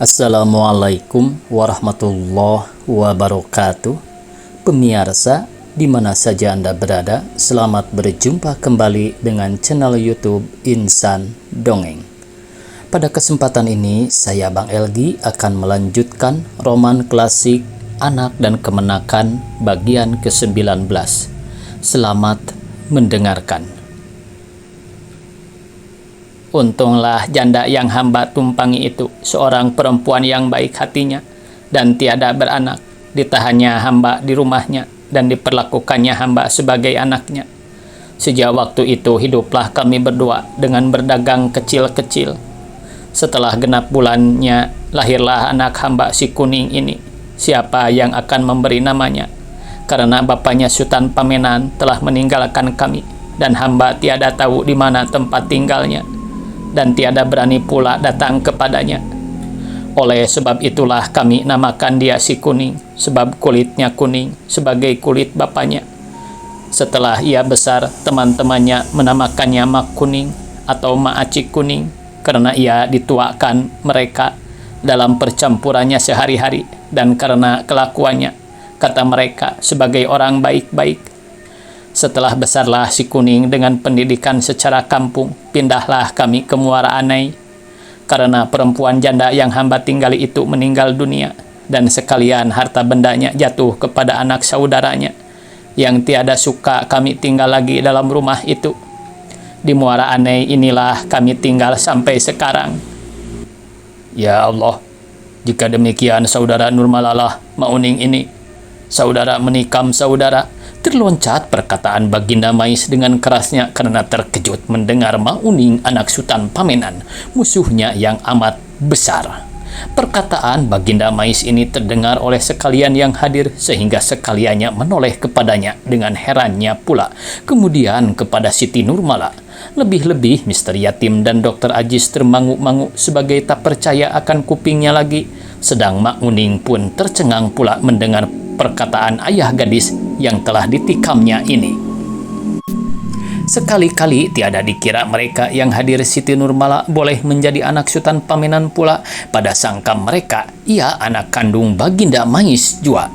Assalamualaikum warahmatullahi wabarakatuh. Pemirsa, di mana saja Anda berada, selamat berjumpa kembali dengan channel YouTube Insan Dongeng. Pada kesempatan ini, saya Bang Elgi akan melanjutkan roman klasik Anak dan Kemenakan bagian ke-19. Selamat mendengarkan. Untunglah janda yang hamba tumpangi itu seorang perempuan yang baik hatinya dan tiada beranak. Ditahannya hamba di rumahnya dan diperlakukannya hamba sebagai anaknya. Sejak waktu itu hiduplah kami berdua dengan berdagang kecil-kecil. Setelah genap bulannya lahirlah anak hamba si kuning ini. Siapa yang akan memberi namanya? Karena bapaknya Sultan Pamenan telah meninggalkan kami dan hamba tiada tahu di mana tempat tinggalnya dan tiada berani pula datang kepadanya. Oleh sebab itulah kami namakan dia si kuning, sebab kulitnya kuning sebagai kulit bapaknya. Setelah ia besar, teman-temannya menamakannya Mak Kuning atau Mak Acik Kuning, karena ia dituakan mereka dalam percampurannya sehari-hari dan karena kelakuannya, kata mereka, sebagai orang baik-baik. Setelah besarlah si kuning dengan pendidikan secara kampung, pindahlah kami ke Muara Anai. Karena perempuan janda yang hamba tinggali itu meninggal dunia, dan sekalian harta bendanya jatuh kepada anak saudaranya, yang tiada suka kami tinggal lagi dalam rumah itu. Di Muara Anai inilah kami tinggal sampai sekarang. Ya Allah, jika demikian saudara Nurmalalah Mauning ini, saudara menikam saudara. Terloncat perkataan Baginda Mais dengan kerasnya karena terkejut mendengar Mauning anak Sultan Pamenan, musuhnya yang amat besar. Perkataan Baginda Mais ini terdengar oleh sekalian yang hadir sehingga sekaliannya menoleh kepadanya dengan herannya pula, kemudian kepada Siti Nurmala. Lebih-lebih Mr. Yatim dan Dr. Ajis termangu-mangu sebagai tak percaya akan kupingnya lagi, sedang Mauning pun tercengang pula mendengar perkataan ayah gadis yang telah ditikamnya ini. Sekali-kali tiada dikira mereka yang hadir Siti Nurmala boleh menjadi anak Sultan Pamenan pula. Pada sangka mereka ia anak kandung Baginda Mais jua.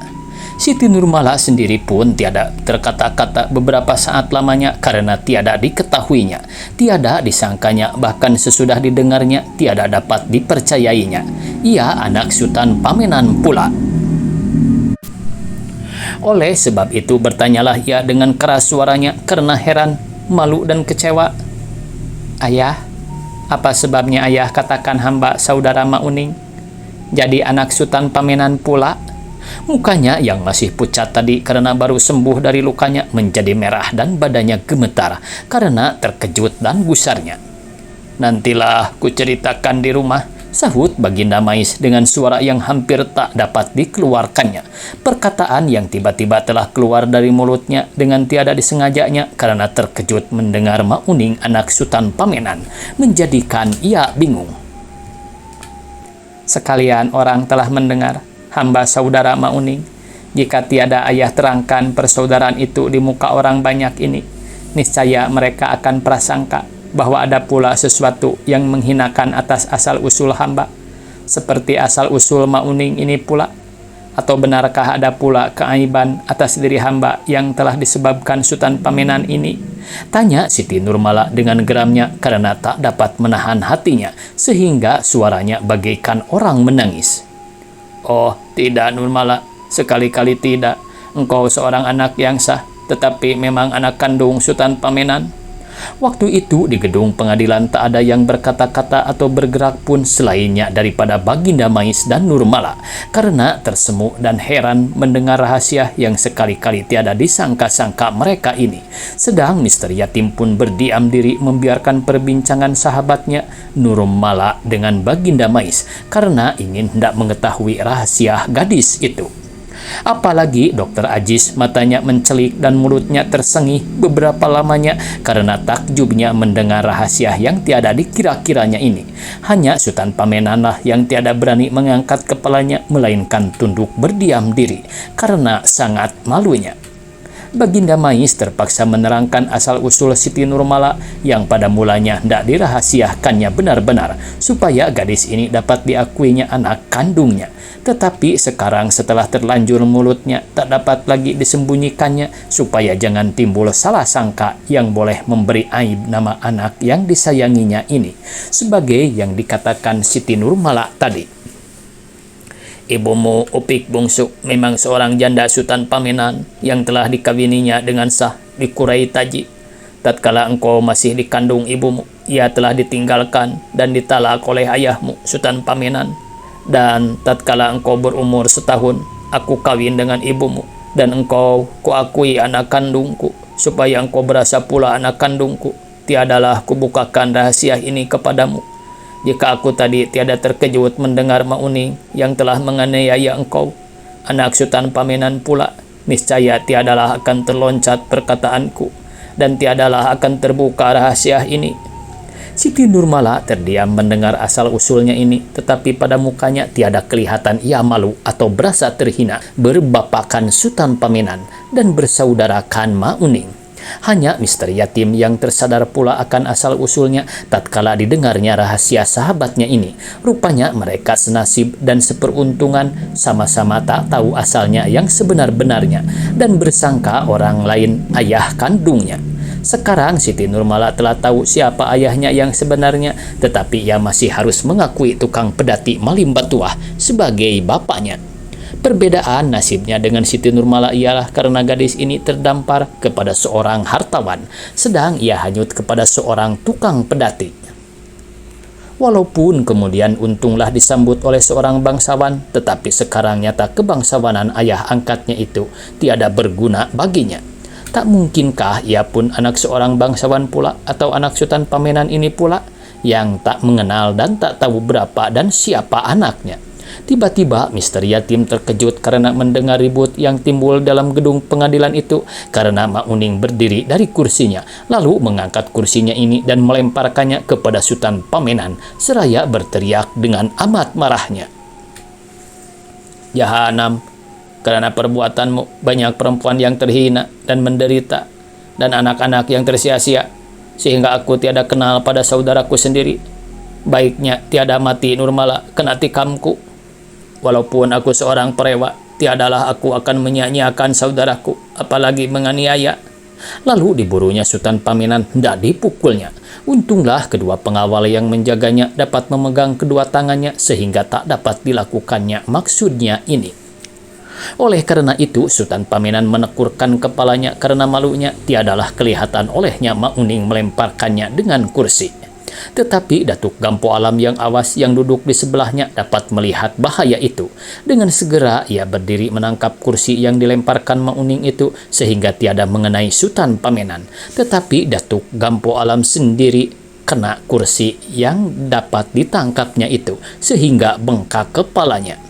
Siti Nurmala sendiri pun tiada terkata-kata beberapa saat lamanya karena tiada diketahuinya, tiada disangkanya, bahkan sesudah didengarnya tiada dapat dipercayainya. Ia anak Sultan Pamenan pula. Oleh sebab itu bertanyalah ia dengan keras suaranya karena heran, malu dan kecewa. Ayah, apa sebabnya ayah katakan hamba saudara Mauning jadi anak Sultan Pamenan pula? Mukanya yang masih pucat tadi karena baru sembuh dari lukanya menjadi merah dan badannya gemetar karena terkejut dan gusarnya. Nantilah kuceritakan di rumah, sahut Baginda Mais dengan suara yang hampir tak dapat dikeluarkannya. Perkataan yang tiba-tiba telah keluar dari mulutnya dengan tiada disengajanya karena terkejut mendengar Mauning anak Sultan Pamenan menjadikan ia bingung. Sekalian orang telah mendengar, hamba saudara Mauning, jika tiada ayah terangkan persaudaraan itu di muka orang banyak ini, niscaya mereka akan prasangka bahwa ada pula sesuatu yang menghinakan atas asal-usul hamba, seperti asal-usul Mauning ini pula. Atau benarkah ada pula keaiban atas diri hamba yang telah disebabkan Sultan Pamenan ini? Tanya Siti Nurmala dengan geramnya karena tak dapat menahan hatinya, sehingga suaranya bagaikan orang menangis. Oh, tidak Nurmala, sekali-kali tidak. Engkau seorang anak yang sah, tetapi memang anak kandung Sultan Pamenan. Waktu itu di gedung pengadilan tak ada yang berkata-kata atau bergerak pun selainnya daripada Baginda Mais dan Nurmala, karena tersemu dan heran mendengar rahasia yang sekali-kali tiada disangka-sangka mereka ini. Sedang Mr. Yatim pun berdiam diri membiarkan perbincangan sahabatnya Nurmala dengan Baginda Mais karena ingin hendak mengetahui rahasia gadis itu. Apalagi Dr. Ajis matanya mencelik dan mulutnya tersengih beberapa lamanya karena takjubnya mendengar rahasia yang tiada dikira-kiranya ini. Hanya Sultan Pamenanlah yang tiada berani mengangkat kepalanya melainkan tunduk berdiam diri karena sangat malunya. Baginda Mais terpaksa menerangkan asal-usul Siti Nurmala yang pada mulanya tidak dirahasiakannya benar-benar supaya gadis ini dapat diakuinya anak kandungnya. Tetapi sekarang setelah terlanjur mulutnya tak dapat lagi disembunyikannya supaya jangan timbul salah sangka yang boleh memberi aib nama anak yang disayanginya ini. Sebagai yang dikatakan Siti Nurmala tadi. Ibumu Upik Bungsu memang seorang janda Sultan Pamenan yang telah dikawininya dengan sah di Kurai Taji. Tatkala engkau masih dikandung ibumu, ia telah ditinggalkan dan ditalak oleh ayahmu Sultan Pamenan. Dan tatkala engkau berumur setahun, aku kawin dengan ibumu dan engkau kuakui anak kandungku supaya engkau berasa pula anak kandungku. Tiadalah kubukakan rahasia ini kepadamu jika aku tadi tiada terkejut mendengar Mauning yang telah menganiaya engkau, anak Sultan Pamenan pula, niscaya tiadalah akan terloncat perkataanku, dan tiadalah akan terbuka rahasia ini. Siti Nurmala terdiam mendengar asal-usulnya ini, tetapi pada mukanya tiada kelihatan ia malu atau berasa terhina berbapakan Sultan Pamenan dan bersaudarakan Mauning. Hanya Mr. Yatim yang tersadar pula akan asal-usulnya tatkala didengarnya rahasia sahabatnya ini. Rupanya mereka senasib dan seperuntungan, sama-sama tak tahu asalnya yang sebenar-benarnya dan bersangka orang lain ayah kandungnya. Sekarang Siti Nurmala telah tahu siapa ayahnya yang sebenarnya, tetapi ia masih harus mengakui tukang pedati Malim Batuah sebagai bapaknya. Perbedaan nasibnya dengan Siti Nurmala ialah karena gadis ini terdampar kepada seorang hartawan, sedang ia hanyut kepada seorang tukang pedati. Walaupun kemudian untunglah disambut oleh seorang bangsawan, tetapi sekarang nyata kebangsawanan ayah angkatnya itu tiada berguna baginya. Tak mungkinkah ia pun anak seorang bangsawan pula atau anak Sultan Pamenan ini pula yang tak mengenal dan tak tahu berapa dan siapa anaknya? Tiba-tiba Mr. Yatim terkejut karena mendengar ribut yang timbul dalam gedung pengadilan itu karena Mauning berdiri dari kursinya lalu mengangkat kursinya ini dan melemparkannya kepada Sultan Pamenan seraya berteriak dengan amat marahnya. Jahanam, karena perbuatanmu banyak perempuan yang terhina dan menderita dan anak-anak yang tersia-sia sehingga aku tiada kenal pada saudaraku sendiri. Baiknya tiada mati Nurmala kena tikamku. Walaupun aku seorang perewa, tiadalah aku akan menyia-nyiakan saudaraku, apalagi menganiaya. Lalu diburunya Sultan Pamenan hendak dipukulnya. Untunglah kedua pengawal yang menjaganya dapat memegang kedua tangannya sehingga tak dapat dilakukannya maksudnya ini. Oleh karena itu Sultan Pamenan menekurkan kepalanya karena malunya tiadalah kelihatan olehnya Mauning melemparkannya dengan kursi. Tetapi Datuk Gampo Alam yang awas yang duduk di sebelahnya dapat melihat bahaya itu. Dengan segera ia berdiri menangkap kursi yang dilemparkan Mauning itu sehingga tiada mengenai Sultan Pamenan. Tetapi Datuk Gampo Alam sendiri kena kursi yang dapat ditangkapnya itu sehingga bengkak kepalanya.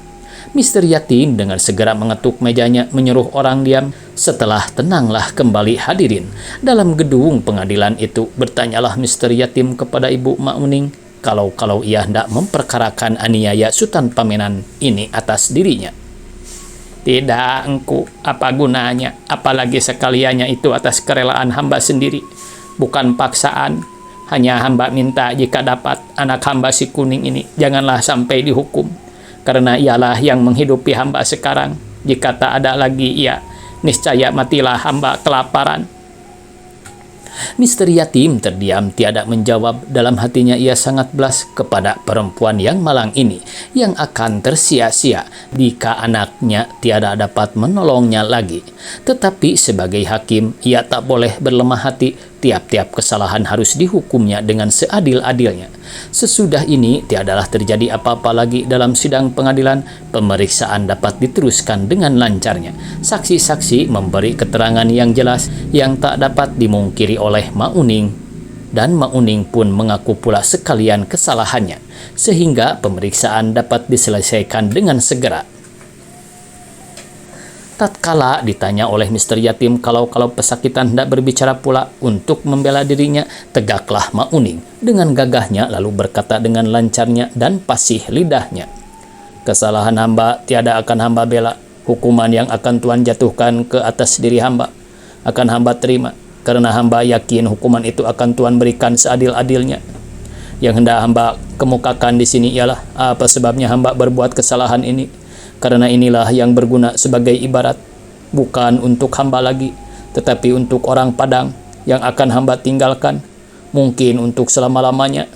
Mr. Yatim dengan segera mengetuk mejanya menyuruh orang diam. Setelah tenanglah kembali hadirin dalam gedung pengadilan itu, bertanyalah Mr. Yatim kepada Ibu Mauning kalau ia hendak memperkarakan aniaya Sultan Pamenan ini atas dirinya. Tidak engku, apa gunanya, apalagi sekaliannya itu atas kerelaan hamba sendiri, bukan paksaan. Hanya hamba minta jika dapat anak hamba si kuning ini janganlah sampai dihukum. Karena ialah yang menghidupi hamba sekarang. Jika tak ada lagi ia, niscaya matilah hamba kelaparan. Mr. Yatim terdiam tiada menjawab. Dalam hatinya ia sangat belas kepada perempuan yang malang ini yang akan tersia-sia jika anaknya tiada dapat menolongnya lagi. Tetapi sebagai hakim ia tak boleh berlemah hati. Tiap-tiap kesalahan harus dihukumnya dengan seadil-adilnya. Sesudah ini tiadalah terjadi apa-apa lagi dalam sidang pengadilan. Pemeriksaan dapat diteruskan dengan lancarnya. Saksi-saksi memberi keterangan yang jelas yang tak dapat dimungkiri oleh Mauning, dan Mauning pun mengaku pula sekalian kesalahannya, sehingga pemeriksaan dapat diselesaikan dengan segera. Tatkala ditanya oleh Mr. Yatim kalau pesakitan hendak berbicara pula untuk membela dirinya, tegaklah Mauning dengan gagahnya lalu berkata dengan lancarnya dan pasih lidahnya. Kesalahan hamba tiada akan hamba bela. Hukuman yang akan Tuan jatuhkan ke atas diri hamba akan hamba terima, karena hamba yakin hukuman itu akan Tuhan berikan seadil-adilnya. Yang hendak hamba kemukakan di sini ialah apa sebabnya hamba berbuat kesalahan ini, karena inilah yang berguna sebagai ibarat, bukan untuk hamba lagi, tetapi untuk orang Padang yang akan hamba tinggalkan, mungkin untuk selama-lamanya.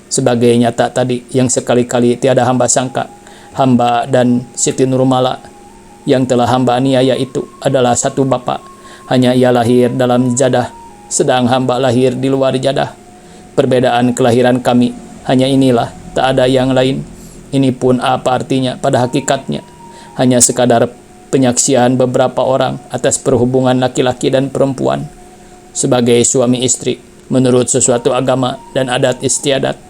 Sebagai nyata tadi yang sekali-kali tiada hamba sangka, hamba dan Siti Nurmala yang telah hamba aniaya itu adalah satu bapa, hanya ia lahir dalam jadah, sedang hamba lahir di luar jadah. Perbedaan kelahiran kami hanya inilah, tak ada yang lain. Ini pun apa artinya pada hakikatnya? Hanya sekadar penyaksian beberapa orang atas perhubungan laki-laki dan perempuan sebagai suami istri menurut sesuatu agama dan adat istiadat.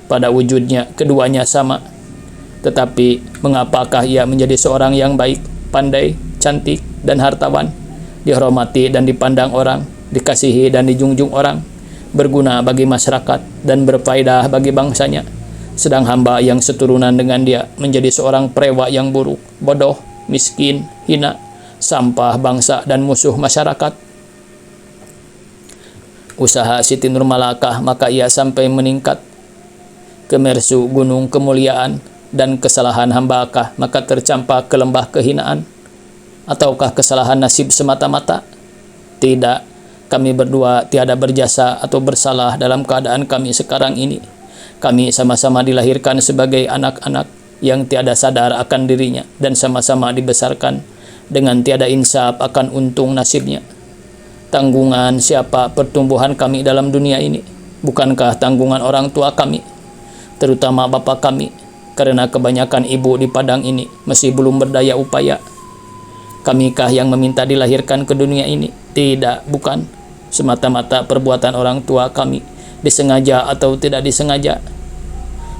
Pada wujudnya keduanya sama. Tetapi mengapakah ia menjadi seorang yang baik, pandai, cantik, dan hartawan, dihormati dan dipandang orang, dikasihi dan dijunjung orang, berguna bagi masyarakat dan berfaedah bagi bangsanya, sedang hamba yang seturunan dengan dia menjadi seorang prewa yang buruk, bodoh, miskin, hina, sampah bangsa dan musuh masyarakat? Usaha Siti Nurmalakah maka ia sampai meningkat ke mersu gunung kemuliaan, dan kesalahan hambakah maka tercampak ke lembah kehinaan? Ataukah kesalahan nasib semata-mata? Tidak, kami berdua tiada berjasa atau bersalah dalam keadaan kami sekarang ini. Kami sama-sama dilahirkan sebagai anak-anak yang tiada sadar akan dirinya dan sama-sama dibesarkan dengan tiada insaf akan untung nasibnya. Tanggungan siapa pertumbuhan kami dalam dunia ini? Bukankah tanggungan orang tua kami, terutama bapa kami, karena kebanyakan ibu di Padang ini masih belum berdaya upaya? Kamikah yang meminta dilahirkan ke dunia ini? Tidak, bukan. Semata-mata perbuatan orang tua kami, disengaja atau tidak disengaja.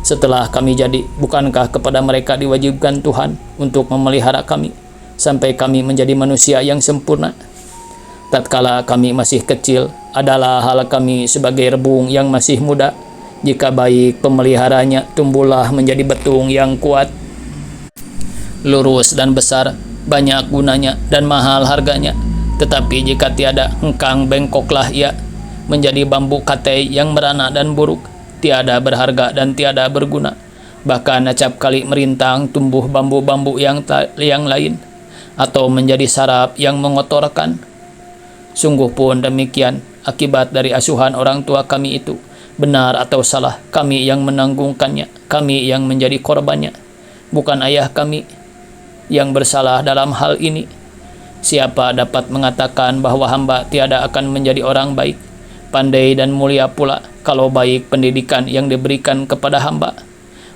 Setelah kami jadi, bukankah kepada mereka diwajibkan Tuhan untuk memelihara kami sampai kami menjadi manusia yang sempurna? Tatkala kami masih kecil, adalah hal kami sebagai rebung yang masih muda. Jika baik pemeliharanya, tumbuhlah menjadi betung yang kuat, lurus dan besar, banyak gunanya dan mahal harganya. Tetapi jika tiada, hengkang bengkoklah ia menjadi bambu katai yang merana dan buruk, tiada berharga dan tiada berguna. Bahkan acap kali merintang tumbuh bambu-bambu yang lain, atau menjadi sarap yang mengotorkan. Sungguh pun demikian akibat dari asuhan orang tua kami itu. Benar atau salah, kami yang menanggungkannya, kami yang menjadi korbannya. Bukan ayah kami yang bersalah dalam hal ini. Siapa dapat mengatakan bahwa hamba tiada akan menjadi orang baik, pandai dan mulia pula kalau baik pendidikan yang diberikan kepada hamba?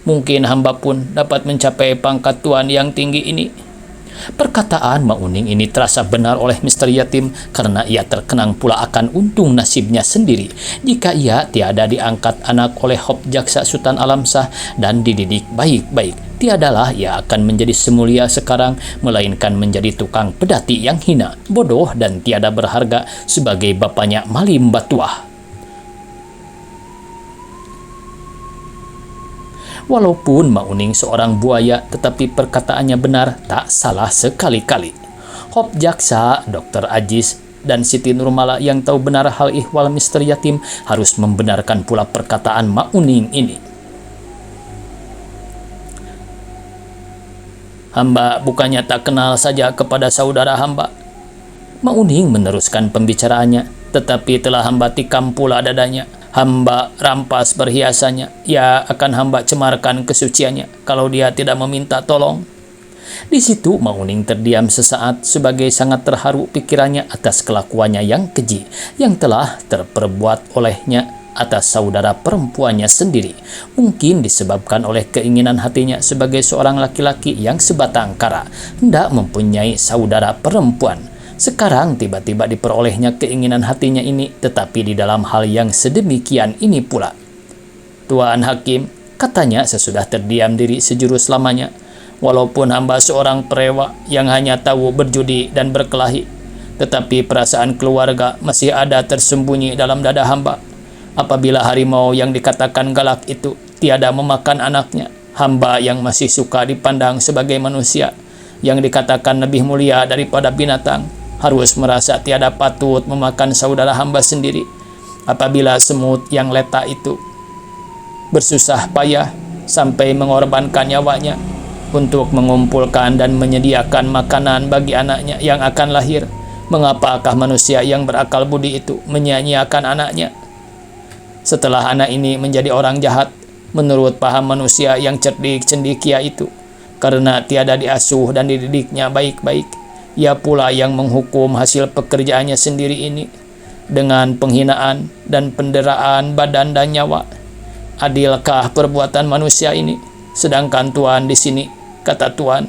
Mungkin hamba pun dapat mencapai pangkat tuan yang tinggi ini. Perkataan Mauning ini terasa benar oleh Mr. Yatim, karena ia terkenang pula akan untung nasibnya sendiri jika ia tiada diangkat anak oleh Hop Jaksa Sultan Alamsah dan dididik baik-baik. Tiadalah ia akan menjadi semulia sekarang, melainkan menjadi tukang pedati yang hina, bodoh, dan tiada berharga sebagai bapaknya Malim Batuah. Walaupun Mauning seorang buaya, tetapi perkataannya benar, tak salah sekali-kali. Hop Jaksa, Dr. Ajis, dan Siti Nurmala yang tahu benar hal ihwal Mr. Yatim harus membenarkan pula perkataan Mauning ini. Hamba bukannya tak kenal saja kepada saudara hamba. Mauning meneruskan pembicaraannya, tetapi telah hamba tikam pula dadanya. Hamba rampas perhiasannya, ia akan hamba cemarkan kesuciannya kalau dia tidak meminta tolong. Di situ Mauning terdiam sesaat sebagai sangat terharu pikirannya atas kelakuannya yang keji yang telah terperbuat olehnya atas saudara perempuannya sendiri. Mungkin disebabkan oleh keinginan hatinya sebagai seorang laki-laki yang sebatang kara hendak mempunyai saudara perempuan. Sekarang tiba-tiba diperolehnya keinginan hatinya ini, tetapi di dalam hal yang sedemikian ini pula. Tuan Hakim, katanya sesudah terdiam diri sejurus lamanya, walaupun hamba seorang perewa yang hanya tahu berjudi dan berkelahi, tetapi perasaan keluarga masih ada tersembunyi dalam dada hamba. Apabila harimau yang dikatakan galak itu tiada memakan anaknya, hamba yang masih suka dipandang sebagai manusia, yang dikatakan lebih mulia daripada binatang, harus merasa tiada patut memakan saudara hamba sendiri, apabila semut yang letak itu bersusah payah sampai mengorbankan nyawanya untuk mengumpulkan dan menyediakan makanan bagi anaknya yang akan lahir. Mengapakah manusia yang berakal budi itu menyia-nyiakan anaknya? Setelah anak ini menjadi orang jahat, menurut paham manusia yang cerdik cendekia itu, karena tiada diasuh dan dididiknya baik-baik, ia pula yang menghukum hasil pekerjaannya sendiri ini dengan penghinaan dan penderaan badan dan nyawa. Adilkah perbuatan manusia ini? Sedangkan Tuhan di sini, kata Tuhan,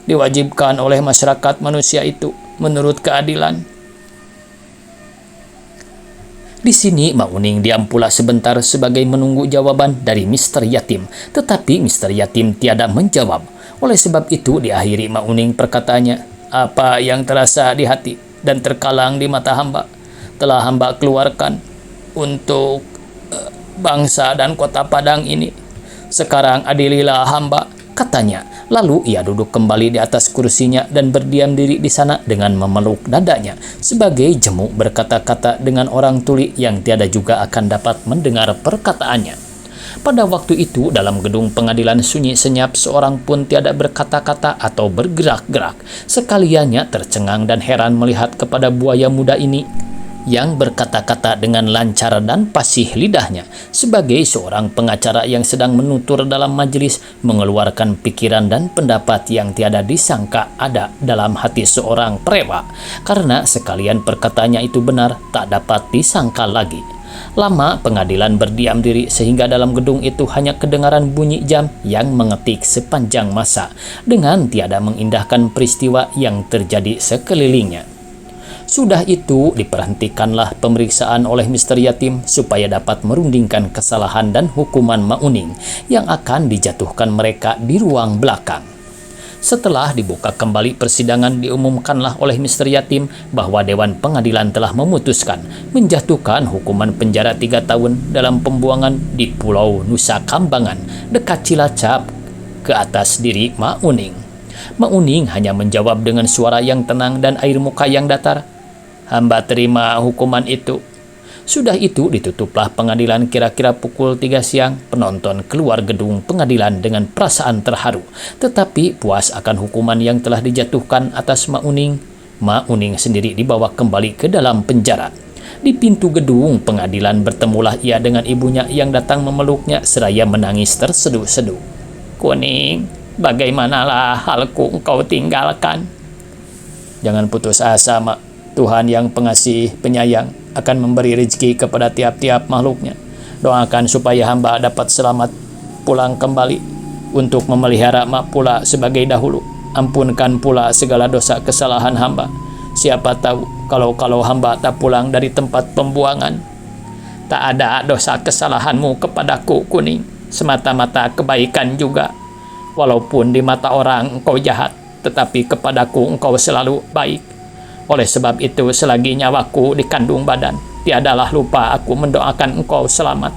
diwajibkan oleh masyarakat manusia itu menurut keadilan. Di sini Mak Uning diam pula sebentar sebagai menunggu jawaban dari Mr. Yatim, tetapi Mr. Yatim tiada menjawab. Oleh sebab itu diakhiri Mak Uning perkataannya, apa yang terasa di hati dan terkalang di mata hamba telah hamba keluarkan untuk bangsa dan kota Padang ini. Sekarang adililah hamba, katanya. Lalu ia duduk kembali di atas kursinya dan berdiam diri di sana dengan memeluk dadanya sebagai jemu berkata-kata dengan orang tuli yang tiada juga akan dapat mendengar perkataannya. Pada waktu itu dalam gedung pengadilan sunyi senyap, seorang pun tiada berkata-kata atau bergerak-gerak. Sekaliannya tercengang dan heran melihat kepada buaya muda ini yang berkata-kata dengan lancar dan fasih lidahnya sebagai seorang pengacara yang sedang menutur dalam majelis, mengeluarkan pikiran dan pendapat yang tiada disangka ada dalam hati seorang perewa, karena sekalian perkataannya itu benar tak dapat disangka lagi. Lama pengadilan berdiam diri sehingga dalam gedung itu hanya kedengaran bunyi jam yang mengetik sepanjang masa dengan tiada mengindahkan peristiwa yang terjadi sekelilingnya. Sudah itu diperhentikanlah pemeriksaan oleh Mr. Yatim supaya dapat merundingkan kesalahan dan hukuman Mak Uning yang akan dijatuhkan mereka di ruang belakang. Setelah dibuka kembali persidangan, diumumkanlah oleh Mr. Yatim bahwa Dewan Pengadilan telah memutuskan menjatuhkan hukuman penjara 3 tahun dalam pembuangan di Pulau Nusa Kambangan dekat Cilacap ke atas diri Mak Uning. Mak Uning hanya menjawab dengan suara yang tenang dan air muka yang datar, hamba terima hukuman itu. Sudah itu ditutuplah pengadilan kira-kira pukul 3 siang. Penonton keluar gedung pengadilan dengan perasaan terharu, tetapi puas akan hukuman yang telah dijatuhkan atas Mak Uning. Mak Uning sendiri dibawa kembali ke dalam penjara. Di pintu gedung pengadilan bertemulah ia dengan ibunya yang datang memeluknya seraya menangis terseduh-seduh. Kuning, bagaimanalah halku engkau tinggalkan? Jangan putus asa, Mak. Tuhan yang pengasih penyayang akan memberi rezeki kepada tiap-tiap makhluknya. Doakan supaya hamba dapat selamat pulang kembali untuk memelihara Mak pula sebagai dahulu. Ampunkan pula segala dosa kesalahan hamba. Siapa tahu kalau hamba tak pulang dari tempat pembuangan, tak ada dosa kesalahanmu kepadaku, Kuning, semata-mata kebaikan juga. Walaupun di mata orang engkau jahat, tetapi kepadaku engkau selalu baik. Oleh sebab itu, selagi nyawaku di kandung badan, tiadalah lupa aku mendoakan engkau selamat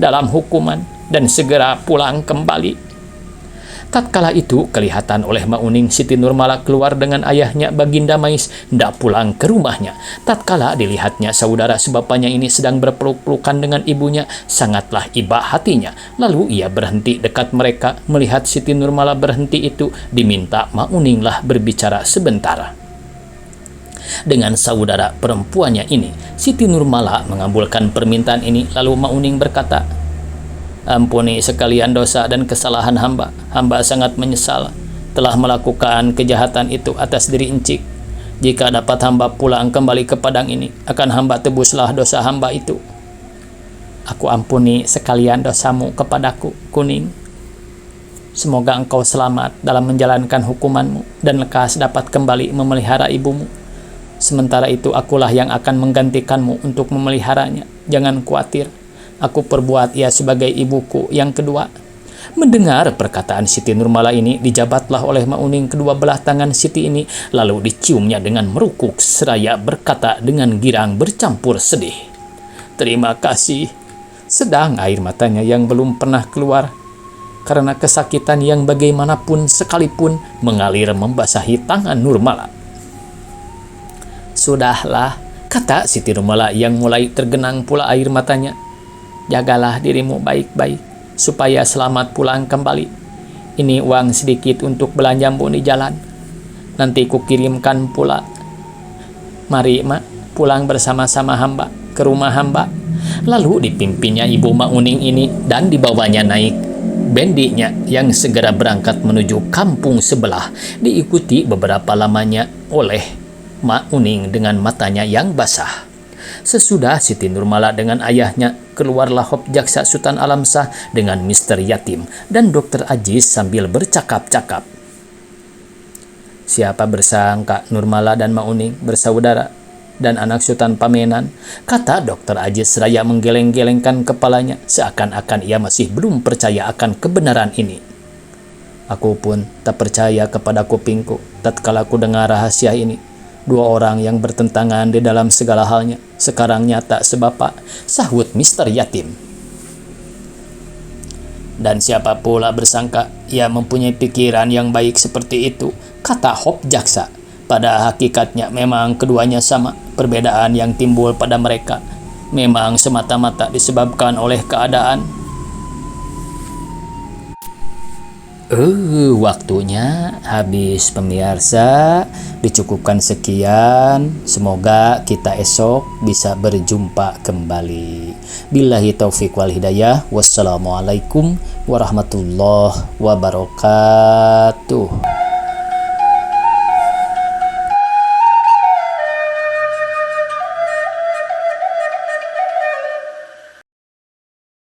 dalam hukuman dan segera pulang kembali. Tatkala itu kelihatan oleh Mak Uning Siti Nurmala keluar dengan ayahnya Baginda Mais hendak pulang ke rumahnya. Tatkala dilihatnya saudara sebapanya ini sedang berpeluk-pelukan dengan ibunya, sangatlah iba hatinya. Lalu ia berhenti dekat mereka. Melihat Siti Nurmala berhenti itu, diminta Mak Uning lah berbicara sebentar dengan saudara perempuannya ini. Siti Nurmala mengabulkan permintaan ini, lalu Mak Uning berkata, ampuni sekalian dosa dan kesalahan hamba. Hamba sangat menyesal telah melakukan kejahatan itu atas diri encik. Jika dapat hamba pulang kembali ke Padang ini, akan hamba tebuslah dosa hamba itu. Aku ampuni sekalian dosamu kepadaku, Kuning. Semoga engkau selamat dalam menjalankan hukumanmu dan lekas dapat kembali memelihara ibumu. Sementara itu akulah yang akan menggantikanmu untuk memeliharanya. Jangan khawatir, aku perbuat ia sebagai ibuku yang kedua. Mendengar perkataan Siti Nurmala ini, dijabatlah oleh Mak Uning kedua belah tangan Siti ini, lalu diciumnya dengan merukuk seraya berkata dengan girang bercampur sedih, terima kasih. Sedang air matanya yang belum pernah keluar karena kesakitan yang bagaimanapun sekalipun mengalir membasahi tangan Nurmala. Sudahlah, kata Siti Nurmala yang mulai tergenang pula air matanya. Jagalah dirimu baik-baik, supaya selamat pulang kembali. Ini uang sedikit untuk belanjamu di jalan. Nanti kukirimkan pula. Mari, Mak, pulang bersama-sama hamba ke rumah hamba. Lalu dipimpinnya Ibu Mak Uning ini dan dibawanya naik bendinya yang segera berangkat menuju kampung sebelah, diikuti beberapa lamanya oleh Mak Uning dengan matanya yang basah. Sesudah Siti Nurmala dengan ayahnya, keluarlah Hop Jaksa Sultan Alam Shah dengan Mister Yatim dan Dokter Aziz sambil bercakap-cakap. Siapa bersangka Nurmala dan Mak Uning bersaudara dan anak Sultan Pamenan, kata Dokter Aziz seraya menggeleng-gelengkan kepalanya seakan-akan ia masih belum percaya akan kebenaran ini. Aku pun tak percaya kepada kupingku tatkala ku dengar rahasia ini. Dua orang yang bertentangan di dalam segala halnya sekarang nyata sebapak, sahut Mister Yatim. Dan siapa pula bersangka ia mempunyai pikiran yang baik seperti itu, kata Hop Jaksa. Pada hakikatnya memang keduanya sama. Perbedaan yang timbul pada mereka memang semata-mata disebabkan oleh keadaan. Waktunya habis pemirsa. Dicukupkan sekian. Semoga kita esok bisa berjumpa kembali. Billahi taufiq wal hidayah. Wassalamualaikum warahmatullahi wabarakatuh.